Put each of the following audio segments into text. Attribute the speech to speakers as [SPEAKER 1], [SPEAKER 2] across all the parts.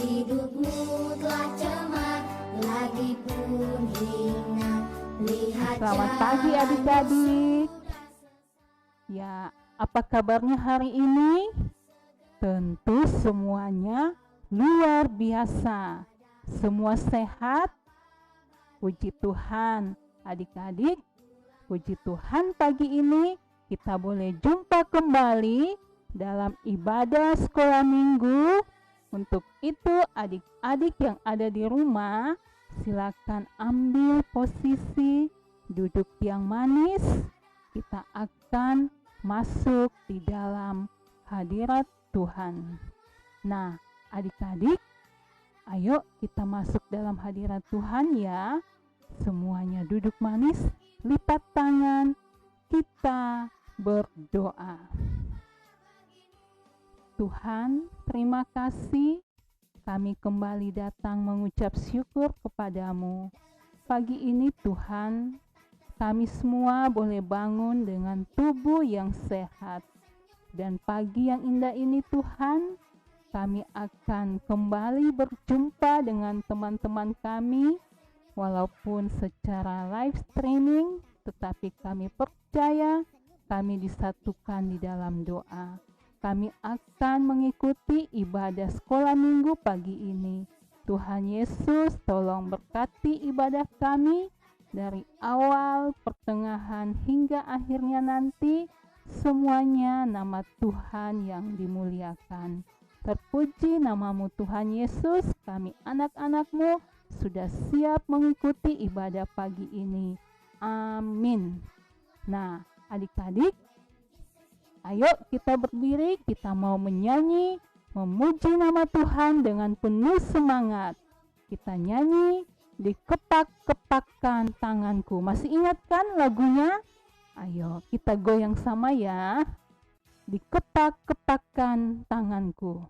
[SPEAKER 1] hidupmu telah cemar, lagi pun hina. Lihat
[SPEAKER 2] Selamat pagi adik-adik. Ya, apa kabarnya hari ini? Tentu semuanya luar biasa. Semua sehat? Puji Tuhan. Adik-adik, puji Tuhan pagi ini kita boleh jumpa kembali dalam ibadah sekolah minggu. Untuk itu adik-adik yang ada di rumah, silakan ambil posisi duduk yang manis. Kita akan masuk di dalam hadirat Tuhan. Nah, adik-adik, ayo kita masuk dalam hadirat Tuhan ya. Semuanya duduk manis, lipat tangan, kita berdoa. Tuhan, terima kasih. Kami kembali datang mengucap syukur kepadamu. Pagi ini Tuhan, kami semua boleh bangun dengan tubuh yang sehat. Dan pagi yang indah ini Tuhan, kami akan kembali berjumpa dengan teman-teman kami, walaupun secara live streaming, tetapi kami percaya kami disatukan di dalam doa. Kami akan mengikuti ibadah sekolah minggu pagi ini. Tuhan Yesus, tolong berkati ibadah kami dari awal, pertengahan, hingga akhirnya nanti. Semuanya nama Tuhan yang dimuliakan. Terpuji namamu Tuhan Yesus, kami anak-anak-Mu sudah siap mengikuti ibadah pagi ini. Amin. Nah, adik-adik, ayo kita berdiri, kita mau menyanyi, memuji nama Tuhan dengan penuh semangat. Kita nyanyi, dikepak-kepakkan tanganku. Masih ingat kan lagunya? Ayo kita goyang sama ya. Dikepak-kepakkan tanganku.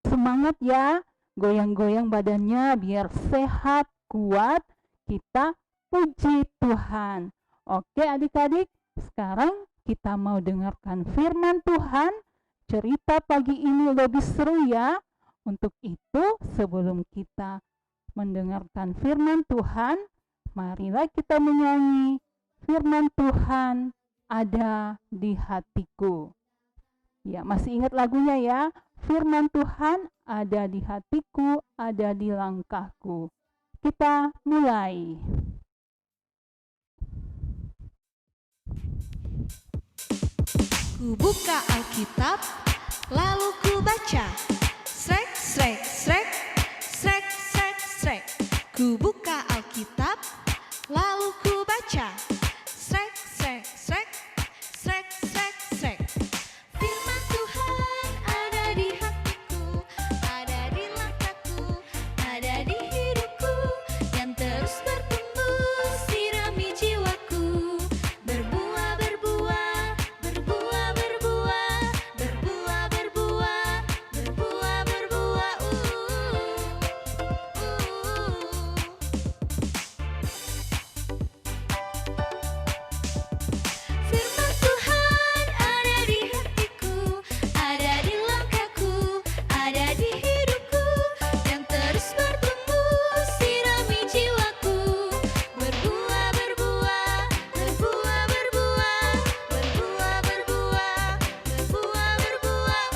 [SPEAKER 2] Semangat ya, goyang-goyang badannya biar sehat, kuat. Kita puji Tuhan. Oke adik-adik, sekarang kita mau dengarkan firman Tuhan. cerita pagi ini lebih seru ya. Untuk itu, sebelum kita mendengarkan firman Tuhan, marilah kita menyanyi firman Tuhan ada di hatiku. Ya, masih ingat lagunya ya? Firman Tuhan ada di hatiku, ada di langkahku. Kita mulai.
[SPEAKER 3] Ku buka Alkitab, lalu ku baca. Srek, srek, srek, srek, srek, srek. Ku buka Alkitab, lalu ku baca. Srek, srek, srek, srek, srek, srek. Firman Tuhan ada di hatiku, ada di langkahku, ada di hidupku, yang terus bertumbuh sirami jiwaku. Berbuah, berbuah, berbuah, berbuah, berbuah, berbuah, berbuah, berbuah. Firman Tuhan ada di hatiku, ada di langkahku, ada di hidupku, yang terus bertumbuh sirami jiwaku. Berbuah, berbuah, berbuah, berbuah, berbuah, berbuah, berbuah, berbuah.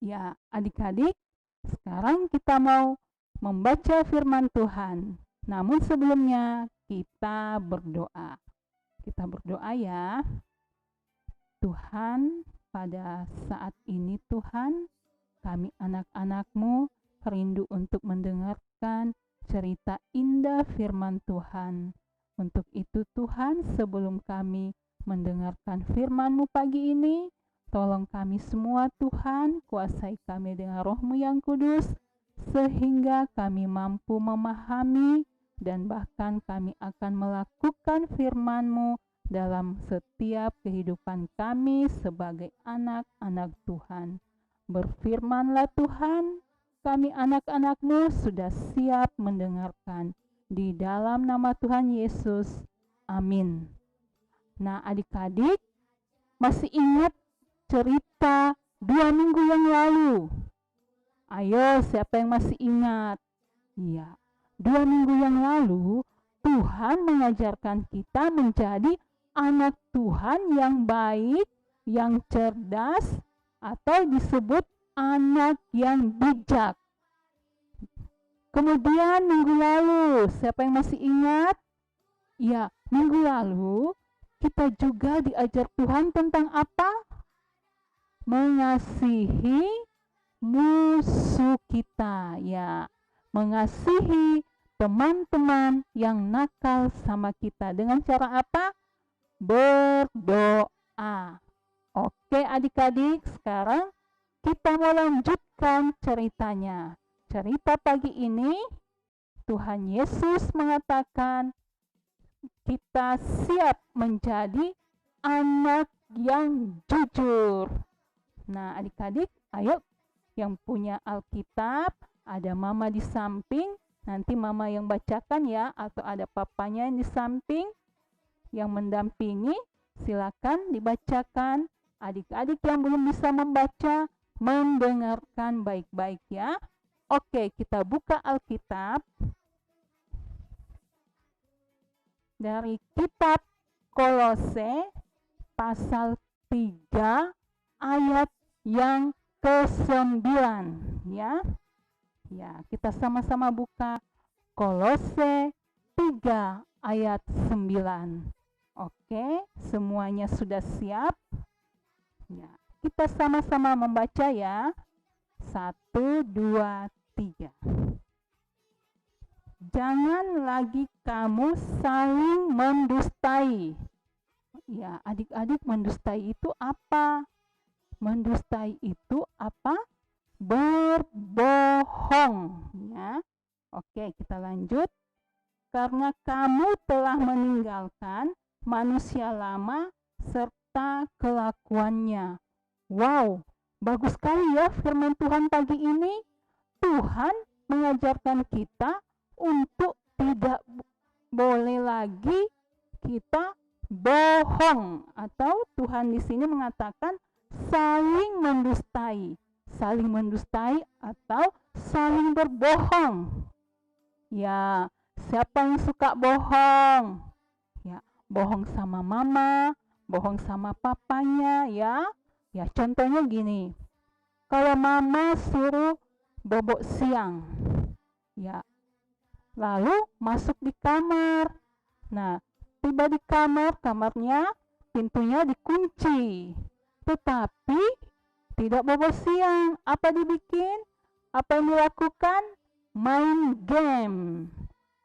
[SPEAKER 2] Ya, adik-adik, sekarang kita mau membaca firman Tuhan. Namun sebelumnya kita berdoa. Kita berdoa ya. Tuhan, pada saat ini Tuhan, kami anak-anak-Mu rindu untuk mendengarkan cerita indah firman Tuhan. Untuk itu Tuhan, sebelum kami mendengarkan firman-Mu pagi ini, tolong kami semua Tuhan, kuasai kami dengan Roh-Mu yang kudus, sehingga kami mampu memahami dan bahkan kami akan melakukan firman-Mu dalam setiap kehidupan kami sebagai anak-anak Tuhan. Berfirmanlah Tuhan, kami anak-anak-Mu sudah siap mendengarkan. Di dalam nama Tuhan Yesus, amin. Nah adik-adik, masih ingat cerita 2 minggu yang lalu? Ayo, siapa yang masih ingat? Iya, 2 minggu yang lalu Tuhan mengajarkan kita menjadi anak Tuhan yang baik, yang cerdas, atau disebut anak yang bijak. Kemudian minggu lalu, siapa yang masih ingat? Ya, minggu lalu kita juga diajar Tuhan tentang apa? Mengasihi musuh kita, ya. Mengasihi teman-teman yang nakal sama kita. Dengan cara apa? Berdoa. Oke adik-adik, sekarang kita mau lanjutkan ceritanya. Cerita pagi ini, Tuhan Yesus mengatakan kita siap menjadi anak yang jujur. Nah adik-adik, ayo yang punya Alkitab, ada mama di samping, nanti mama yang bacakan ya, atau ada papanya yang di samping yang mendampingi, silakan dibacakan. Adik-adik yang belum bisa membaca, mendengarkan baik-baik ya. Oke, kita buka Alkitab dari kitab Kolose pasal 3 ayat yang ke-9 ya. Ya, kita sama-sama buka Kolose 3 ayat 9. Oke, semuanya sudah siap? Ya, kita sama-sama membaca ya. 1, 2, 3. Jangan lagi kamu saling mendustai. Ya, adik-adik, mendustai itu apa? Mendustai itu apa? Berbohong, ya. Oke, kita lanjut. Karena kamu telah meninggalkan manusia lama serta kelakuannya. Wow, bagus sekali ya firman Tuhan pagi ini. Tuhan mengajarkan kita untuk tidak boleh lagi kita bohong, atau Tuhan di sini mengatakan saling mendustai atau saling berbohong. Ya, siapa yang suka bohong? Ya, bohong sama mama, bohong sama papanya ya. Ya, contohnya gini. Kalau mama suruh bobok siang, ya, lalu masuk di kamar. Nah, tiba di kamarnya pintunya dikunci. Tetapi tidak bobok siang. Apa dibikin? Apa yang dilakukan? Main game.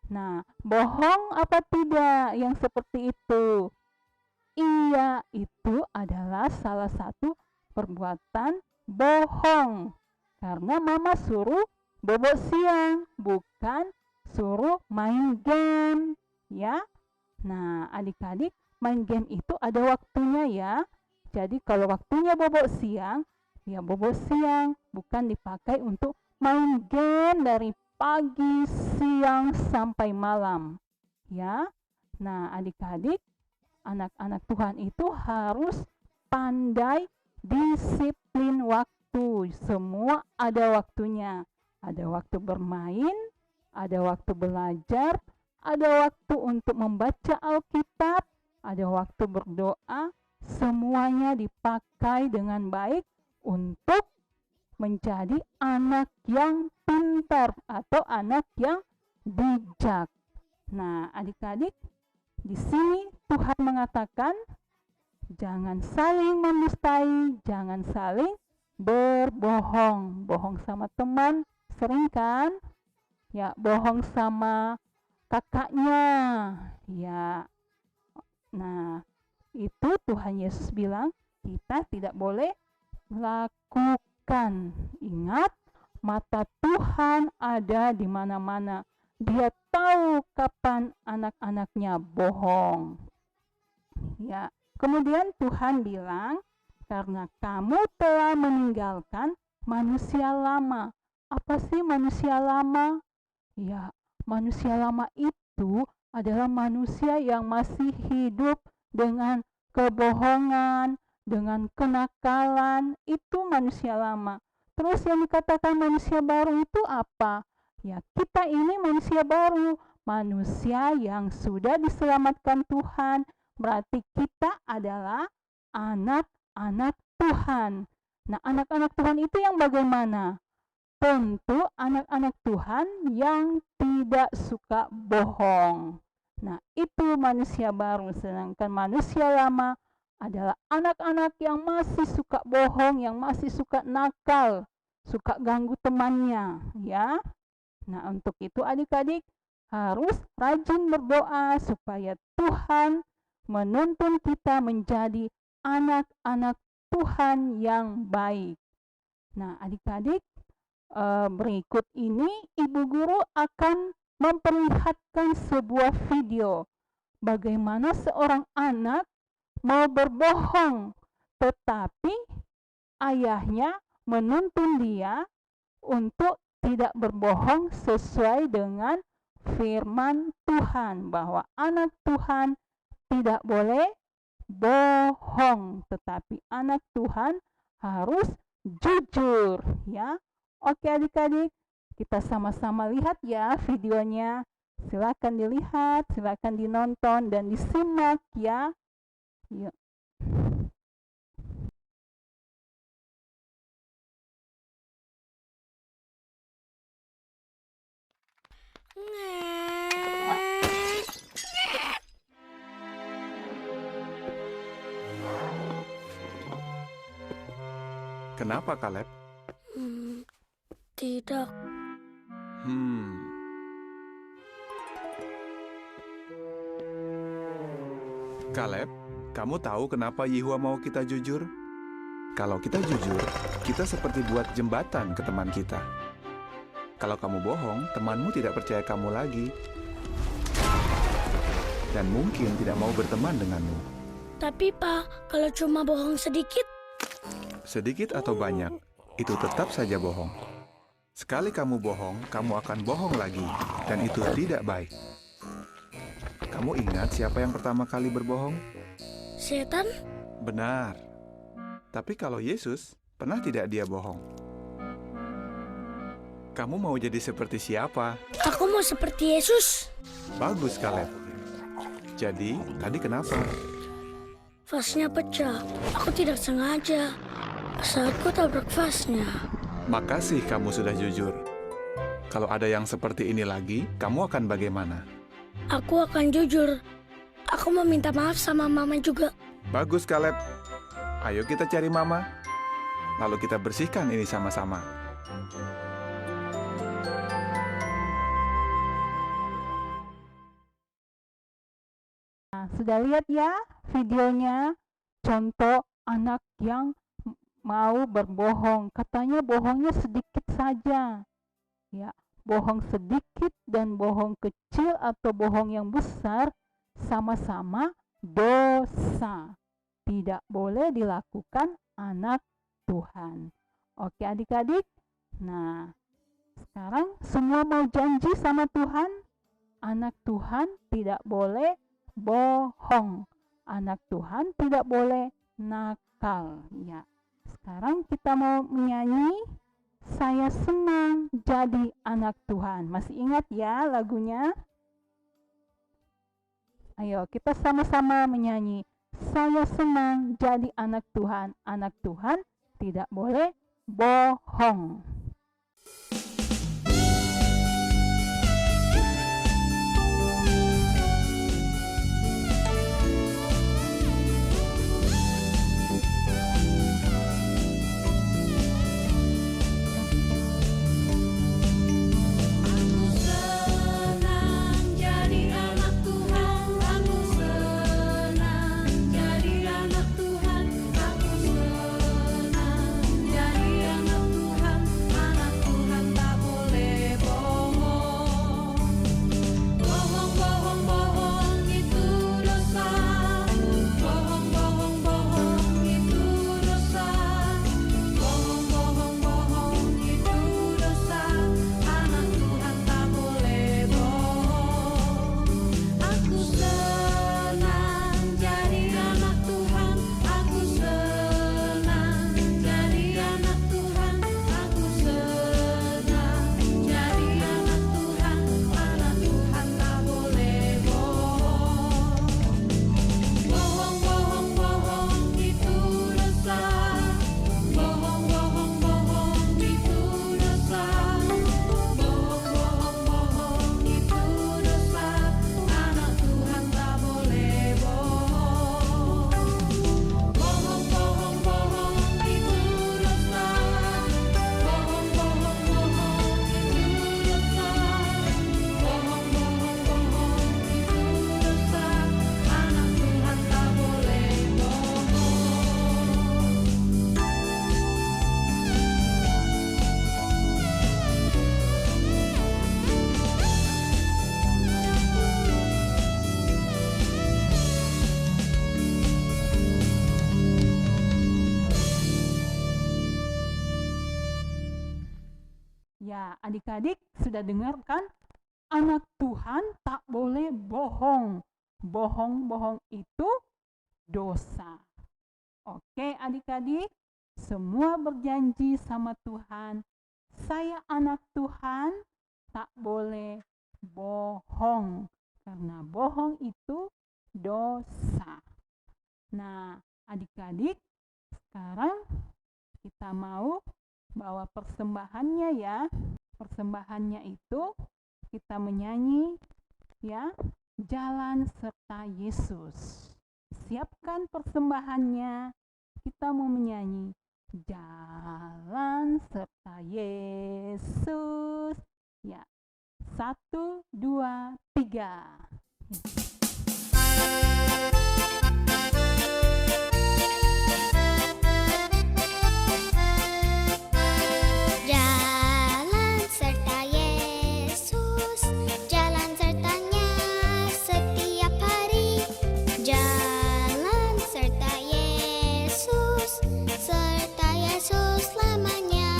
[SPEAKER 2] Nah, bohong apa tidak yang seperti itu? Iya, itu adalah salah satu perbuatan bohong. Karena mama suruh bobok siang, bukan suruh main game, ya. Nah, adik-adik, main game itu ada waktunya ya. Jadi kalau waktunya bobok siang, ya bobok siang, bukan dipakai untuk main game dari pagi, siang, sampai malam. Ya. Nah, adik-adik, anak-anak Tuhan itu harus pandai disiplin waktu. Semua ada waktunya. Ada waktu bermain, ada waktu belajar, ada waktu untuk membaca Alkitab, ada waktu berdoa. Semuanya dipakai dengan baik untuk menjadi anak yang pintar atau anak yang bijak. Nah, adik-adik, di sini Tuhan mengatakan jangan saling mendustai, jangan saling berbohong. Bohong sama teman sering kan? Ya, bohong sama kakaknya. Ya. Nah, itu Tuhan Yesus bilang kita tidak boleh lakukan. Ingat, mata Tuhan ada di mana-mana. Dia tahu kapan anak-anaknya bohong. Ya, kemudian Tuhan bilang, karena kamu telah meninggalkan manusia lama. Apa sih manusia lama? Ya, manusia lama itu adalah manusia yang masih hidup dengan kebohongan, dengan kenakalan. Itu manusia lama. Terus yang dikatakan manusia baru itu apa? Ya, kita ini manusia baru, manusia yang sudah diselamatkan Tuhan. Berarti kita adalah anak-anak Tuhan. Nah, anak-anak Tuhan itu yang bagaimana? Tentu anak-anak Tuhan yang tidak suka bohong. Nah, itu manusia baru. Sedangkan manusia lama adalah anak-anak yang masih suka bohong, yang masih suka nakal, suka ganggu temannya, ya. Nah, untuk itu adik-adik harus rajin berdoa supaya Tuhan menuntun kita menjadi anak-anak Tuhan yang baik. Nah, adik-adik, berikut ini Ibu Guru akan memperlihatkan sebuah video bagaimana seorang anak mau berbohong, tetapi ayahnya menuntun dia untuk tidak berbohong sesuai dengan firman Tuhan, bahwa anak Tuhan tidak boleh bohong, tetapi anak Tuhan harus jujur, ya. Oke adik-adik, kita sama-sama lihat ya videonya. Silakan dilihat, silakan dinonton dan disimak ya. Yuk.
[SPEAKER 4] Kenapa, Caleb?
[SPEAKER 5] Tidak.
[SPEAKER 4] Caleb, kamu tahu kenapa Yehua mau kita jujur? Kalau kita jujur, kita seperti buat jembatan ke teman kita. Kalau kamu bohong, temanmu tidak percaya kamu lagi. Dan mungkin tidak mau berteman denganmu.
[SPEAKER 5] Tapi Pak, kalau cuma bohong sedikit?
[SPEAKER 4] Sedikit atau banyak, itu tetap saja bohong. Sekali kamu bohong, kamu akan bohong lagi, dan itu tidak baik. Kamu ingat siapa yang pertama kali berbohong?
[SPEAKER 5] Setan?
[SPEAKER 4] Benar. Tapi kalau Yesus, pernah tidak dia bohong? Kamu mau jadi seperti siapa?
[SPEAKER 5] Aku mau seperti Yesus.
[SPEAKER 4] Bagus, Caleb. Jadi, tadi kenapa?
[SPEAKER 5] Vasnya pecah. Aku tidak sengaja. Saat ku tabrak vasnya.
[SPEAKER 4] Makasih kamu sudah jujur. Kalau ada yang seperti ini lagi, kamu akan bagaimana?
[SPEAKER 5] Aku akan jujur. Aku mau minta maaf sama mama juga.
[SPEAKER 4] Bagus, Caleb. Ayo kita cari Mama. Lalu kita bersihkan ini sama-sama.
[SPEAKER 2] Nah, sudah lihat ya videonya? Contoh anak yang mau berbohong. Katanya bohongnya sedikit saja. Ya, bohong sedikit dan bohong kecil atau bohong yang besar sama-sama dosa. Tidak boleh dilakukan anak Tuhan. Oke adik-adik. Nah, sekarang semua mau janji sama Tuhan. Anak Tuhan tidak boleh bohong. Anak Tuhan tidak boleh nakal. Ya. Sekarang kita mau menyanyi Saya Senang Jadi Anak Tuhan. Masih ingat ya lagunya? Ayo kita sama-sama menyanyi. Saya senang jadi anak Tuhan. Anak Tuhan tidak boleh bohong.
[SPEAKER 3] Aku senang jadi anak Tuhan. Aku senang jadi anak Tuhan. Aku senang jadi anak Tuhan. Anak Tuhan tak boleh bohong. Bohong, bohong, bohong itu dosa. Bohong, bohong, bohong itu dosa. Bohong, bohong, bohong itu dosa. Anak Tuhan tak boleh bohong. Aku senang jadi anak Tuhan. Aku senang jadi anak Tuhan. Aku senang jadi anak Tuhan. Anak Tuhan tak boleh bohong. Bohong, bohong, bohong itu dosa. Bohong, bohong, bohong itu dosa. Bohong, bohong, bohong itu dosa. Anak Tuhan tak boleh bohong. Bohong, bohong, bohong itu dosa. Bohong, bohong, bohong itu dosa. Bohong, bohong, bohong itu dosa. Anak Tuhan tak boleh bohong.
[SPEAKER 2] Ya, adik-adik sudah dengar kan? Anak Tuhan tak boleh bohong. Bohong-bohong itu dosa. Oke adik-adik, semua berjanji sama Tuhan. Saya anak Tuhan, tak boleh bohong. Karena bohong itu dosa. Nah, adik-adik, sekarang kita mau bawa persembahannya ya. Persembahannya itu kita menyanyi ya, Jalan Serta Yesus. Siapkan persembahannya. Kita mau menyanyi Jalan Serta Yesus. Ya. 1, 2, 3.
[SPEAKER 1] Jalan serta Yesus, jalan sertanya setiap hari. Jalan serta Yesus, serta Yesus selamanya.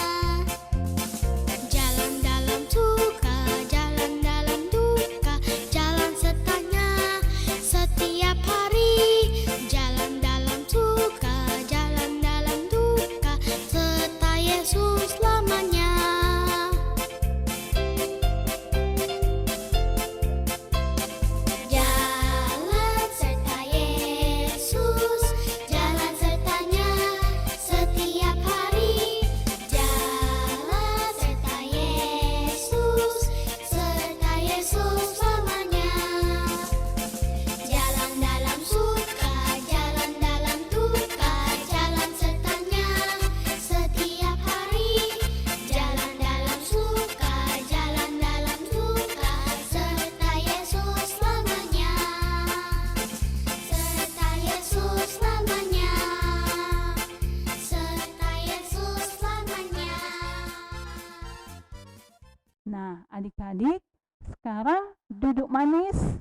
[SPEAKER 2] adik-adik, sekarang duduk manis,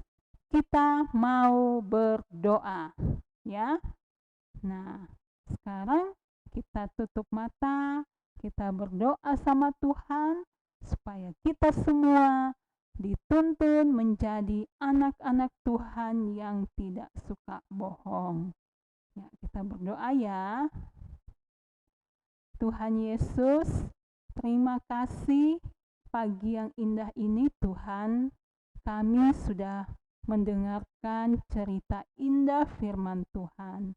[SPEAKER 2] kita mau berdoa, ya. Nah, sekarang kita tutup mata, kita berdoa sama Tuhan supaya kita semua dituntun menjadi anak-anak Tuhan yang tidak suka bohong. Ya, kita berdoa ya. Tuhan Yesus, terima kasih pagi yang indah ini Tuhan. Kami sudah mendengarkan cerita indah firman Tuhan.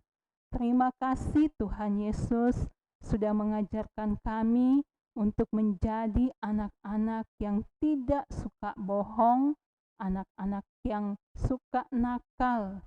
[SPEAKER 2] Terima kasih Tuhan Yesus sudah mengajarkan kami untuk menjadi anak-anak yang tidak suka bohong, anak-anak yang suka nakal.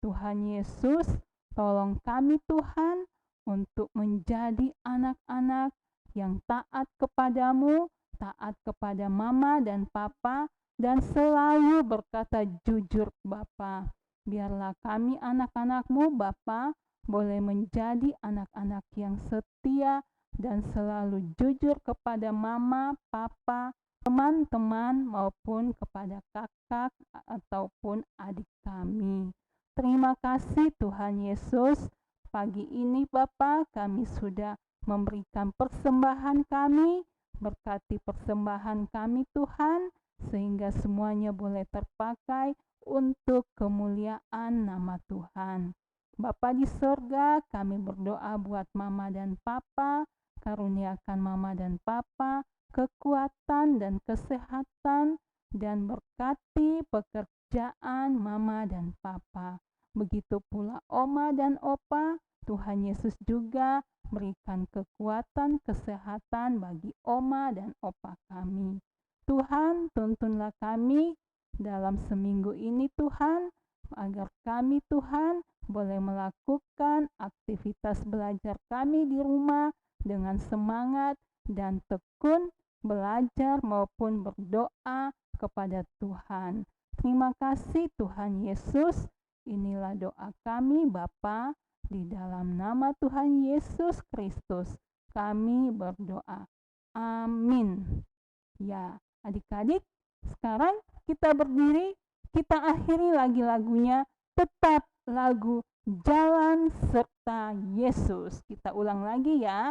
[SPEAKER 2] Tuhan Yesus, tolong kami Tuhan untuk menjadi anak-anak yang taat kepadamu, taat kepada mama dan papa, dan selalu berkata jujur Bapa. Biarlah kami anak-anak-Mu Bapa boleh menjadi anak-anak yang setia dan selalu jujur kepada mama, papa, teman-teman maupun kepada kakak ataupun adik kami. Terima kasih Tuhan Yesus. Pagi ini Bapa, kami sudah memberikan persembahan kami. Berkati persembahan kami Tuhan, sehingga semuanya boleh terpakai untuk kemuliaan nama Tuhan. Bapa di sorga, kami berdoa buat mama dan papa, karuniakan mama dan papa kekuatan dan kesehatan, dan berkati pekerjaan mama dan papa. Begitu pula oma dan opa, Tuhan Yesus juga berikan kekuatan kesehatan bagi oma dan opa kami. Tuhan, tuntunlah kami dalam seminggu ini Tuhan, agar kami Tuhan boleh melakukan aktivitas belajar kami di rumah dengan semangat dan tekun belajar maupun berdoa kepada Tuhan. Terima kasih Tuhan Yesus. Inilah doa kami Bapa, di dalam nama Tuhan Yesus Kristus kami berdoa. Amin. Ya, adik-adik, sekarang kita berdiri, kita akhiri lagi lagunya, tetap lagu Jalan Serta Yesus. Kita ulang lagi ya.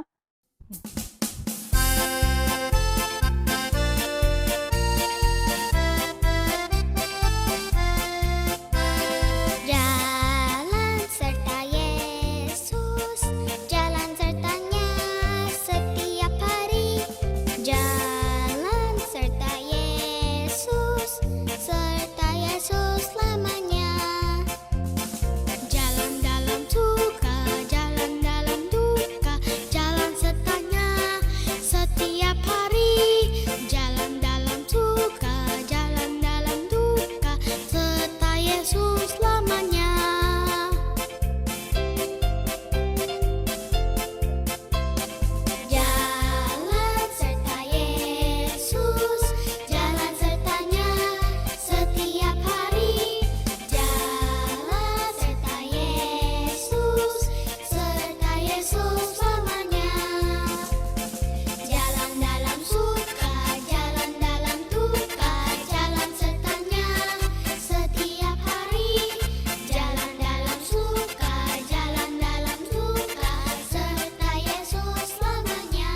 [SPEAKER 1] Jalan serta Yesus, jalan sertanya setiap hari. Jalan serta Yesus selamanya. Jalan dalam suka, jalan dalam duka, jalan sertanya setiap hari. Jalan dalam suka, jalan dalam duka, serta Yesus selamanya. Jalan serta Yesus, jalan sertanya setiap hari. Jalan serta Yesus selamanya. Jalan dalam suka, jalan dalam duka, jalan sertanya setiap hari. Jalan dalam suka, jalan dalam duka, serta Yesus selamanya.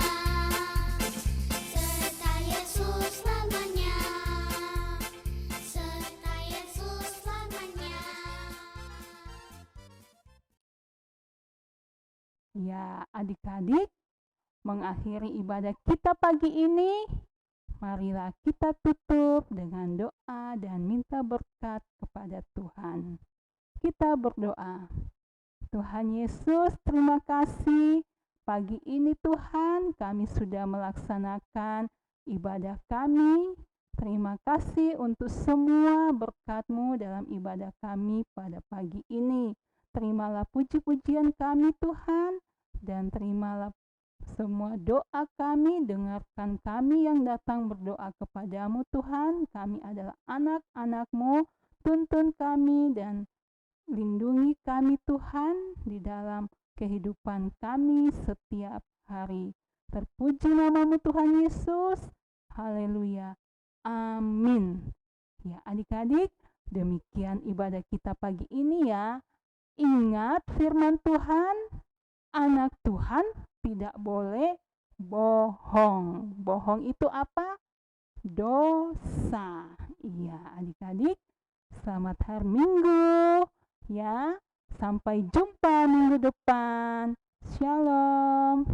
[SPEAKER 1] Serta Yesus selamanya. Serta Yesus selamanya.
[SPEAKER 2] Ya, adik-adik, mengakhiri ibadah kita pagi ini, marilah kita tutup dengan doa dan minta berkat kepada Tuhan. Kita berdoa. Tuhan Yesus, terima kasih. Pagi ini Tuhan, kami sudah melaksanakan ibadah kami. Terima kasih untuk semua berkat-Mu dalam ibadah kami pada pagi ini. Terimalah puji-pujian kami Tuhan, dan terimalah semua doa kami. Dengarkan kami yang datang berdoa kepadamu Tuhan. Kami adalah anak-anak-Mu. Tuntun kami dan lindungi kami Tuhan di dalam kehidupan kami setiap hari. Terpuji namamu Tuhan Yesus. Haleluya. Amin. Ya, adik-adik, demikian ibadah kita pagi ini ya. Ingat firman Tuhan, anak Tuhan tidak boleh bohong. Bohong itu apa? Dosa. Iya, adik-adik, selamat hari Minggu ya. Sampai jumpa minggu depan. Shalom.